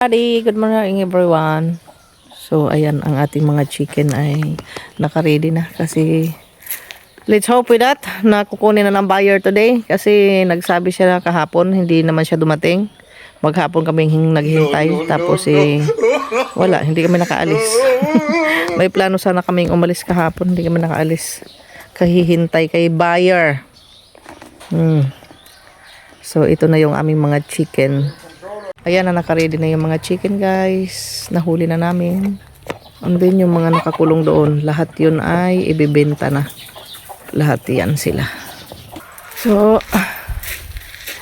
Good morning everyone. So ayan, ang ating mga chicken ay naka-ready na kasi let's hope with that na kukunin na ng buyer today kasi nagsabi siya kahapon hindi naman siya dumating. Maghapon kaming naghihintay tapos wala, hindi kami nakaalis. May plano sana kaming umalis kahapon, hindi kami nakaalis. Kahihintay kay buyer. So ito na yung aming mga chicken. Ayan na, naka-ready na yung mga chicken guys. Nahuli na namin. And then yung mga nakakulong doon, lahat yun ay ibibenta na. Lahat yan sila. So,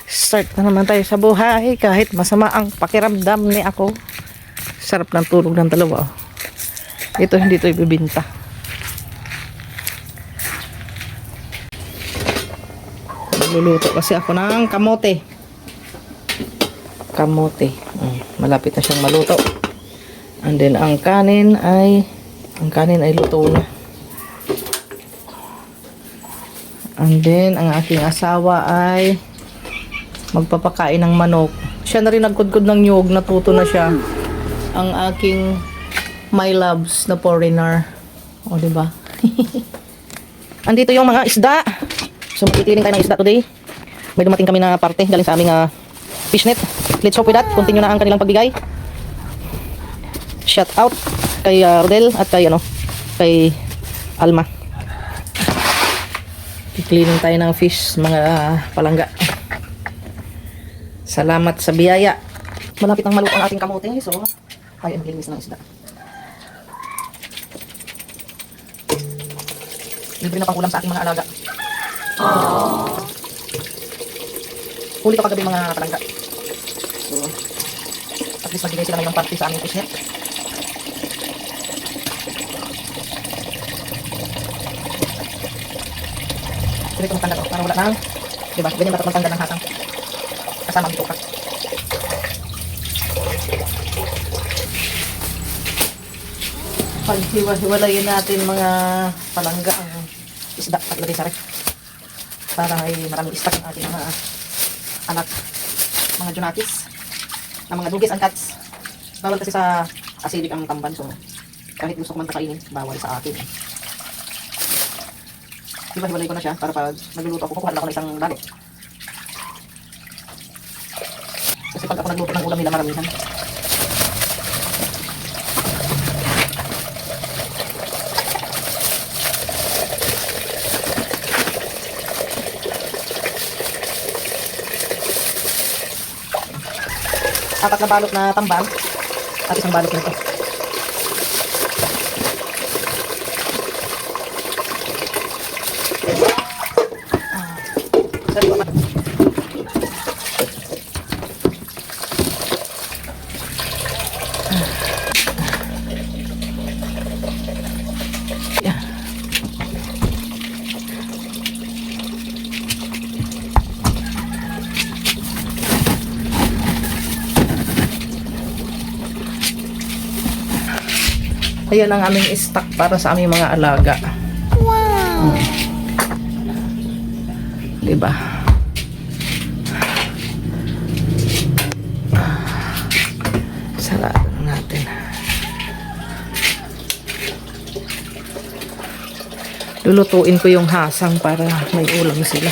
start na naman tayo sa buhay. Kahit masama ang pakiramdam ni ako. Sarap ng tulog ng dalawa. Ito hindi ito ibibenta. Nagluluto kasi ako ng kamote. Malapit na siyang maluto. And then ang kanin ay luto na. And then ang aking asawa ay magpapakain ng manok. Siya na rin nagkudkod ng nyug, natuto na siya. Ang aking my loves na foreigner. O diba? Andito yung mga isda. So magtitiling tayo ng isda today. May dumating kami na parte galing sa aming fishnet. Let's hope with that. Continue na ang kanilang pagbigay. Shout out kay Rodel at kay Alma. I-cleaning tayo ng fish, mga palangga. Salamat sa biyaya. Malapit ang maluto ang ating kamote. So, tayo ang linis ng isda. Libre na pang ulam sa aking mga alaga. Huli ko kagabi mga palangga. So, at least magbigay sila ngayong party sa aming fishnet. Pwede ko magtanda to para wala nang, diba? Ganyan dapat magtanda ng hatang kasama ang bituka. Paghiwa-hiwalayin natin mga palangga ang isda at lagay sa ref para ay maraming stock ang ating mga anak, mga junakis na mga dugis and cats. Bawal kasi sa acidic ang tamban, so kahit gusto ko man kakainin, bawal sa akin. Diba, hiwalay ko na siya para pag nagluluto ako, kukuha lang ako ng isang balot. Kasi pag ako nagluto ng ulam nila maramihan. Apat na balot na tamban at isang balot nito. Ayan ang aming stock para sa aming mga alaga. Wow! Diba? Sarado natin. Lulutuin ko yung hasang para may ulam sila.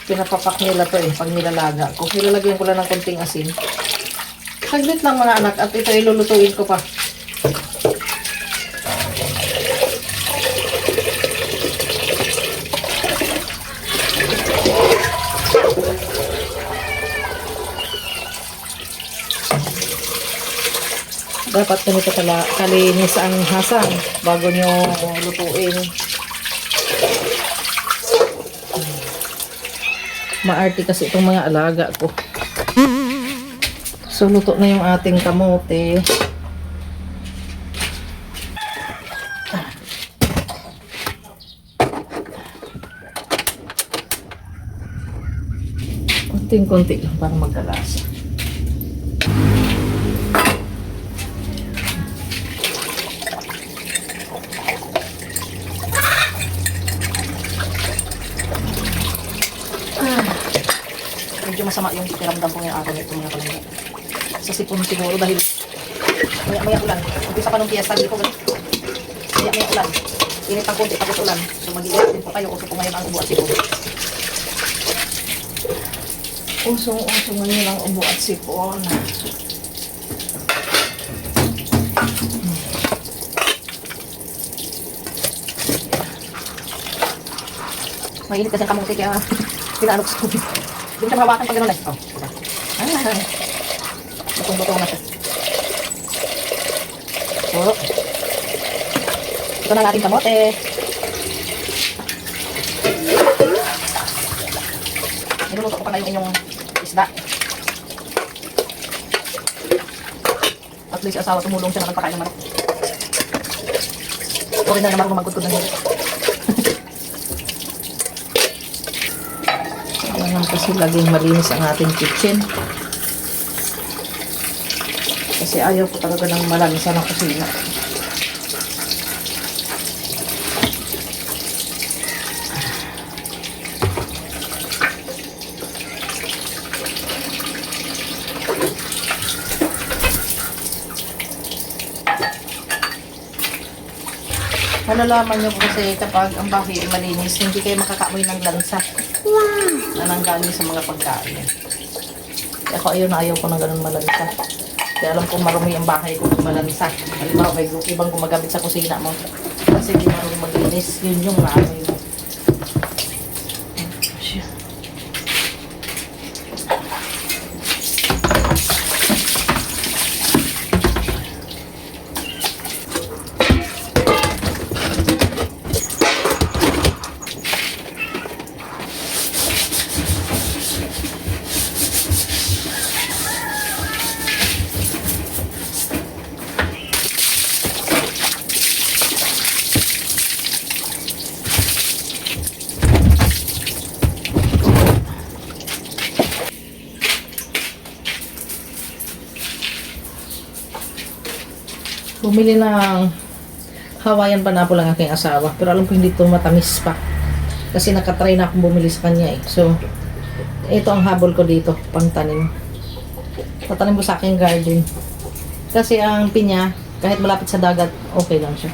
Pinapapak nila to pag nilalaga ko. Nilalagyan ko lang ng konting asin. Saglit lang mga anak at ito ilulutuin ko pa. Dapat ganito pala kalinis ang hasang bago nyo lutuin. Maarte kasi itong mga alaga ko. So, luto na yung ating kamote. Konting-konti lang para magkalasa. medyo masama yung pakiramdam ko ngayong araw nito mga palangga. Sa sipon siguro dahil maya ulan. Umpisa pa nung piyesta dito ko. Maya ulan. Init ang konti tapos ulan. So mag-iingat din po kayo. Uso po ngayon ang ubo at sipon. Uso ngayon ang ubo at sipon. Mainit kasi ang kamuti kaya pinanok sa tubig. Hindi siya mahawakan pag gano'n eh. Oh, diba? Lutong-lutong na siya. So, ito na ang ating kamote. Niluluto ko pa ngayon inyong isda. At least asawa tumulong siya na nagpakain ng manok. O rin na naman kung magkudkod ng hilo. Ayan kasi laging malinis ang ating kitchen. Kasi ayaw ko talaga ng malanisan ang kusina. Malalaman nyo kasi kapag ang bahay ay malinis, hindi kayo makakaamoy ng lansa na nanggaling sa mga pagkain. Kaya ako ayaw ko ng ganun malansa. Kaya alam kong marumi ang bahay ko kung malansa. Halimbawa may ibang gumagamit sa kusina mo. Kasi hindi marumi maglinis. Yun yung naamoy mo. Bumili ng Hawaiian pineapple ang aking asawa. Pero alam ko hindi ito matamis pa. Kasi nakatry na akong bumili sa kanya eh. So, ito ang habol ko dito. Pangtanim. Tatanim ko sa aking garden. Kasi ang pinya, kahit malapit sa dagat, okay lang siya.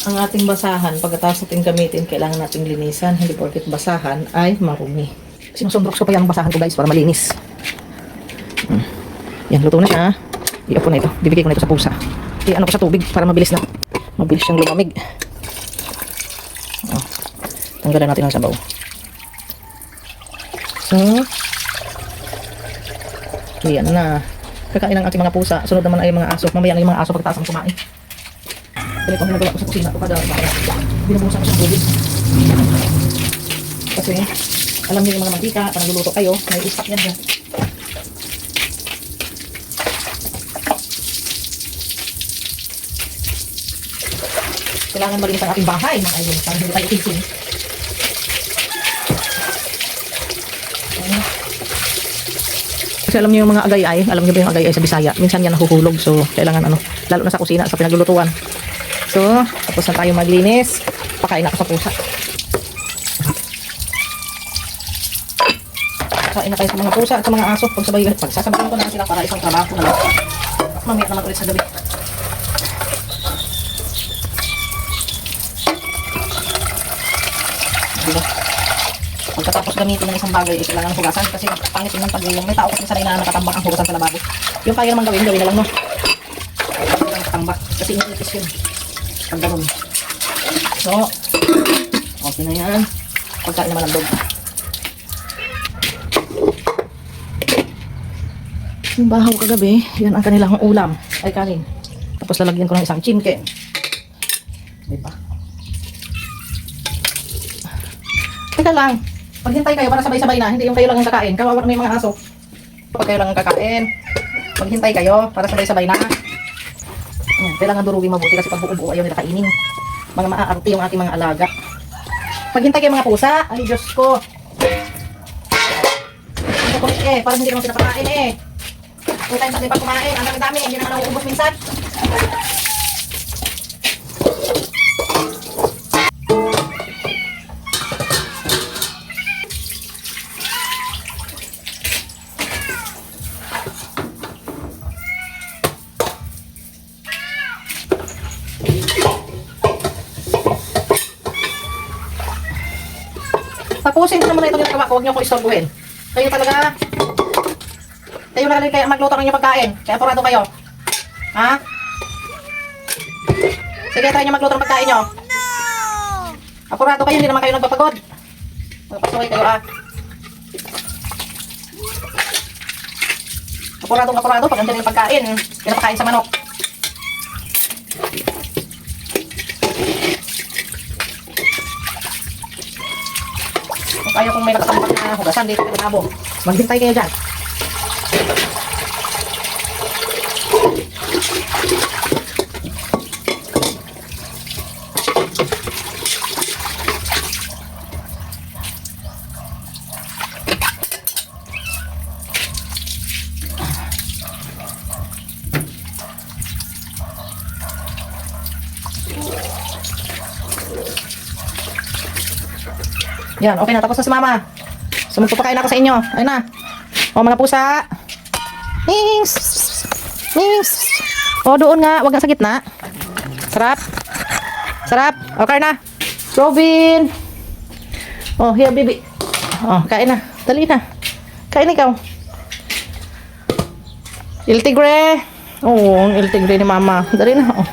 Ang ating basahan, pagkatapos natin gamitin, kailangan nating linisan. Hindi porket basahan ay marumi. Sinusundrox ko pa yung basahan ko guys para malinis. Yan, luto na siya. I-off ko na ito. Bibigay ko na ito sa pusa. I-ano ko sa tubig para mabilis na. Mabilis siyang lumamig. Oh, tanggalan natin ang sabaw. So, yan na. Kakain ang ating mga pusa. Sunod naman ay mga aso. Mamaya na yung mga aso pagkataas ang kumain. Ganito ang ginagawa ko sa kusina ko kada binubusan ko sa tubig. Kasi alam niyo yung mga mantika, pag nagluluto kayo, may stock yan dyan. Kailangan malinis ang ating bahay, mga idol, para hindi tayo itigil. Kasi alam niyo yung mga agay-ay, alam niyo ba yung agay-ay sa Bisaya, minsan yan nahuhulog, so kailangan lalo na sa kusina, sa pinaglulutuan. So, tapos na tayo maglinis. Pakain ako sa pusa. Pakain na tayo sa mga pusa at sa mga aso. Pagsasabihin ko na sila para isang trabaho na lang. Mamaya naman ulit sa gabi. Diba? Pagkatapos gamitin ng isang bagay, kailangan hugasan kasi pangit yung pag may tao kasi sanay na nakatambak ang hugasan sa lababo. Yung kaya naman gawin na lang, no? Nakatambak kasi iniipis yun. Pagdaron. So, okay na yan. Pagkain naman ang dog. Yung bahaw kagabi, yan ang kanilang ulam. Ay, kanin. Tapos lalagyan ko ng isang chimke. Diba? Teka lang. Maghintay kayo para sabay-sabay na. Hindi yung kayo lang ang kakain. Kawawa na yung mga aso. Pag kayo lang ang kakain, maghintay kayo para sabay-sabay na. Yan, kailangan durugin mabuti kasi pag buo-buo ayaw nila kainin. Mga maaarte yung ating mga alaga. Maghintay kayo mga pusa. Ay, Diyos ko. Ito ko parang hindi naman sila kakain eh. Kung tayo sa pag kumain, ang dami-dami, hindi naman nauubos minsan. ako, huwag niyo ko istorbuhin. Kayo talaga, kayo na rin kaya magluto ng inyong pagkain. Kaya apurado kayo. Ha? Sige, try niyo magluto ng pagkain niyo. Apurado kayo, hindi naman kayo nagpapagod. Magpasukin kayo Apurado, pag andyan yung pagkain, pinapakain sa manok. Kung kayo kung may nakatampak na hugasan dito sa labo, maghintay kayo dyan. Yan, okay na. Tapos na si mama. So, magpapakain ako sa inyo. Ayun na. O, mga pusa. Nings! Nings! O, doon nga. Huwag nga sa gitna. Sarap. Sarap. Okay na. Robin. O, here, baby. O, kain na. Dali na. Kain ikaw. Il tigre. Oo, il tigre ni mama. Dali na. O.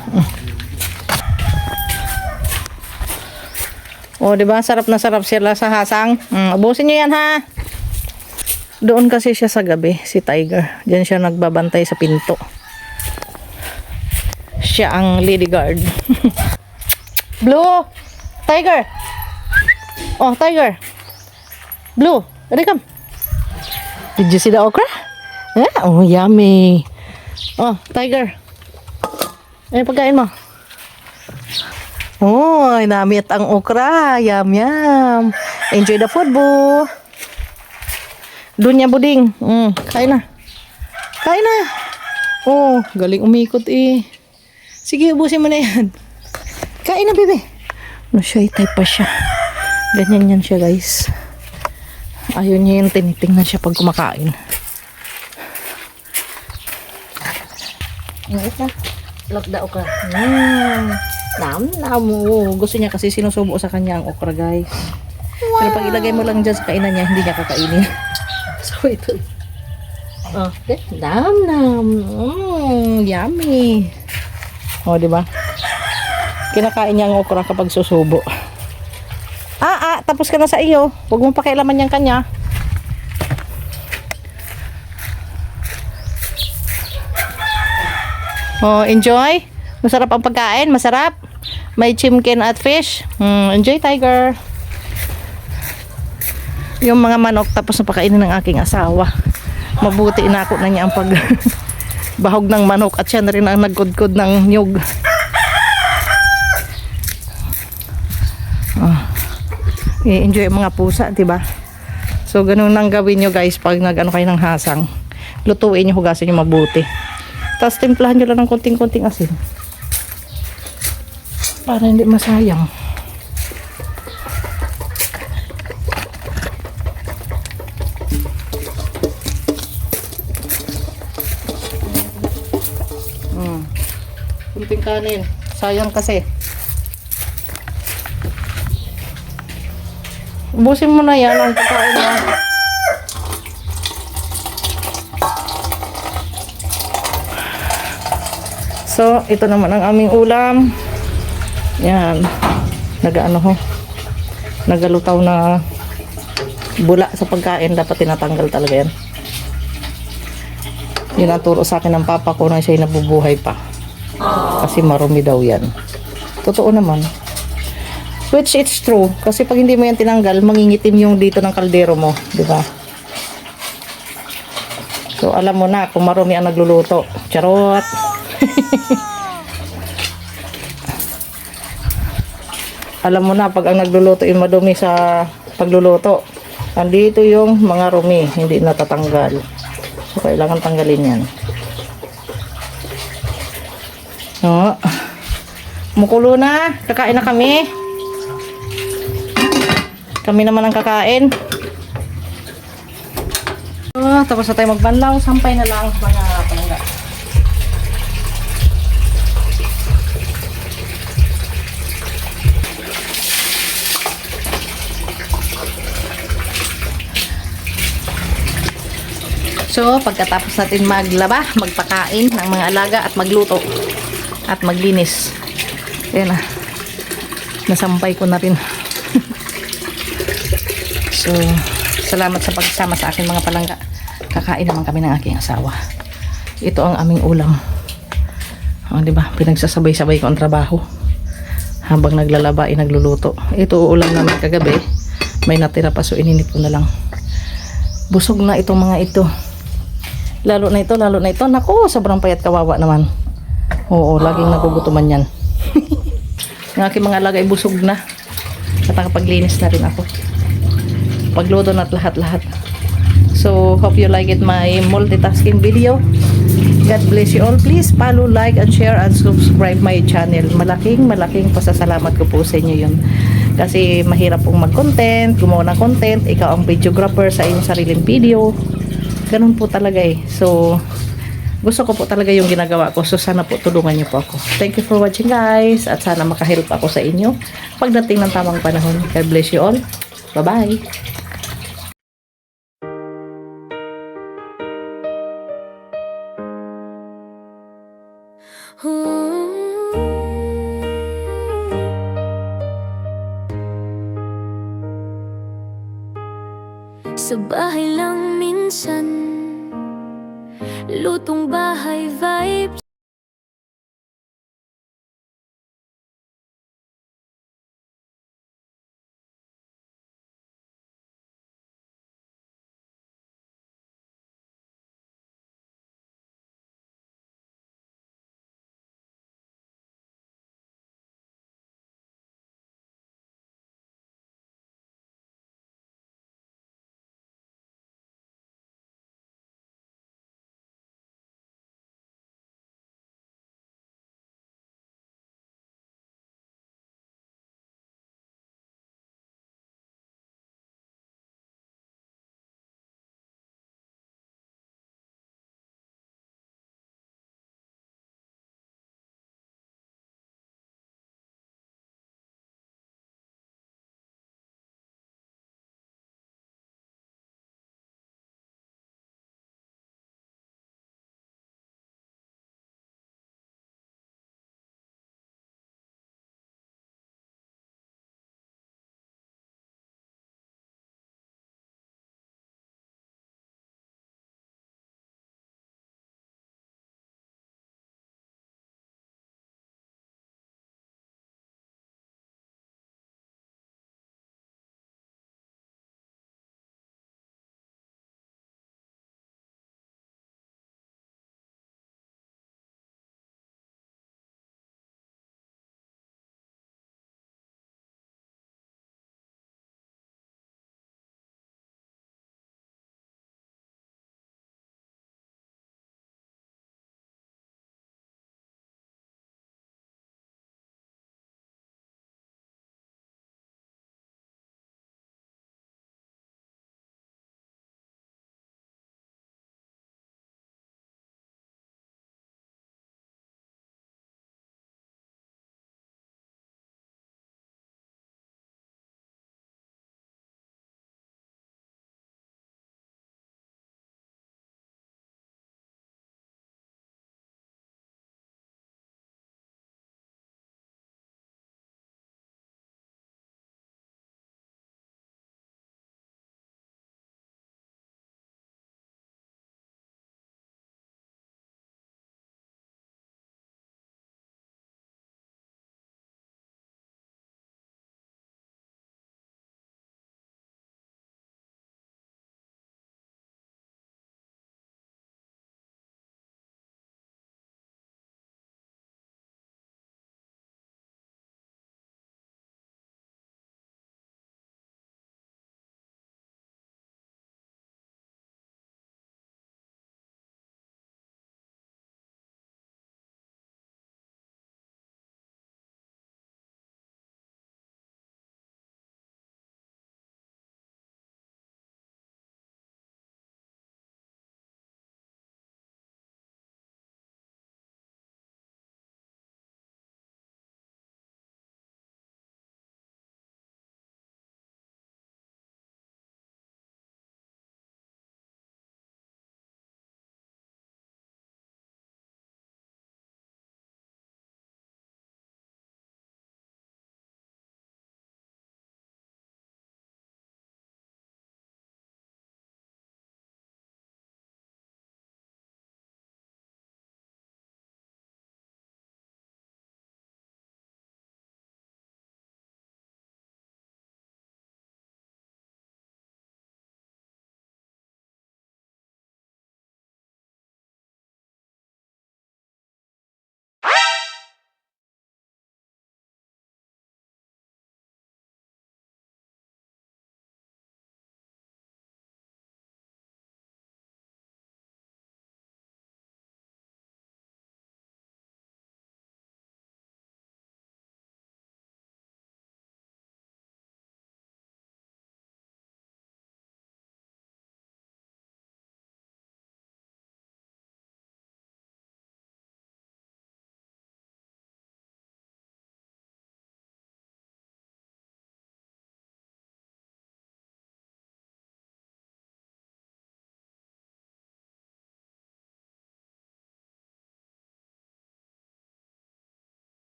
Oh, 'di ba? Sarap na sarap sila sa hasang. Ubusin niyo 'yan ha. Doon kasi siya sa gabi, si Tiger. Diyan siya nagbabantay sa pinto. Siya ang lady guard. Blue, Tiger. Oh, Tiger. Blue, ready come. Did you see the okra? Yeah, oh, yummy. Oh, Tiger. Ano pagkain mo? Oh, namit ang okra. Yum, yum. Enjoy the food, boo. Doon niya, buding. Kain na. Kain na. Oh, galing umikot eh. Sige, ubusin mo na yan. Kain na, bebe. No, shy type pa siya. Ganyan yan siya, guys. Ayun niya yung tinitingnan siya pag kumakain. Ito. Lock the okra. Nam. Gusto niya kasi sinusubo sa kanya ang okra, guys. Wow. Pero pag ilagay mo lang dyan sa kainan niya, hindi niya kakainin. So, ito. Oh, okay. Nam. Yummy. Oh, di ba? Kinakain niya ang okra kapag susubo. Tapos ka na sa iyo. Huwag mong pakialaman yung kanya. Oh, enjoy. Masarap ang pagkain, masarap. May chicken at fish. Enjoy, Tiger. Yung mga manok tapos napakainin ng aking asawa. Mabuti inako na niya ang bahog ng manok at siya na rin ang nagkudkod ng nyug. I-enjoy ang mga pusa, diba? So, ganun lang gawin nyo, guys, pag nag-ano kayo ng hasang. Lutuin nyo, hugasin nyo mabuti. Tapos, timplahan nyo lang ng konting-konting asin. Para hindi masayang. Kunting kanin. Sayang kasi. Ubusin mo na yan ang pagkain mo. So, ito naman ang aming ulam. Yan. Nagalutaw na bula sa pagkain. Dapat tinatanggal talaga yan. Yun ang turo sa akin ng papa ko na siya'y nabubuhay pa. Kasi marumi daw yan. Totoo naman. Which it's true. Kasi pag hindi mo yan tinanggal, mangingitim yung dito ng kaldero mo. Diba? So, alam mo na kung marumi ang nagluluto. Charot! Alam mo na pag ang nagluluto yung madumi sa pagluluto. Andito yung mga rumi, hindi natatanggal. So, kailangan tanggalin yan. No. Mukulo na. Kakain na kami. Kami naman ang kakain. Tapos na tayo magbanlaw. Sampay na lang mga palangga. So, pagkatapos natin maglaba, magpakain ng mga alaga at magluto at maglinis. Ayan na. Nasampay ko na rin. So, salamat sa pagsama sa akin mga palangga. Kakain naman kami ng aking asawa. Ito ang aming ulam. Oh, di ba? Pinagsasabay-sabay ko ang trabaho. Habang naglalaba, nagluluto. Ito ulam namin kagabi. May natira pa, so ininit ko na lang. Busog na itong mga ito. Lalo na ito. Naku, sobrang payat, kawawa naman. Oo, laging nagugutuman yan. Ang aking mga alaga ay busog na. At nakapaglinis na rin ako. Pagluto na at lahat-lahat. So, hope you like it, my multitasking video. God bless you all. Please follow, like, and share, and subscribe my channel. Malaking pasasalamat ko po sa inyo yun. Kasi mahirap pong mag-content, gumawa ng content. Ikaw ang videographer sa iyong sariling video. Ganun po talaga eh. So, gusto ko po talaga yung ginagawa ko. So, sana po tulungan niyo po ako. Thank you for watching, guys. At sana makahelp ako sa inyo pagdating ng tamang panahon. God bless you all. Bye-bye. Sa bahay lang minsan, lutong bahay vibes.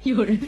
Yun.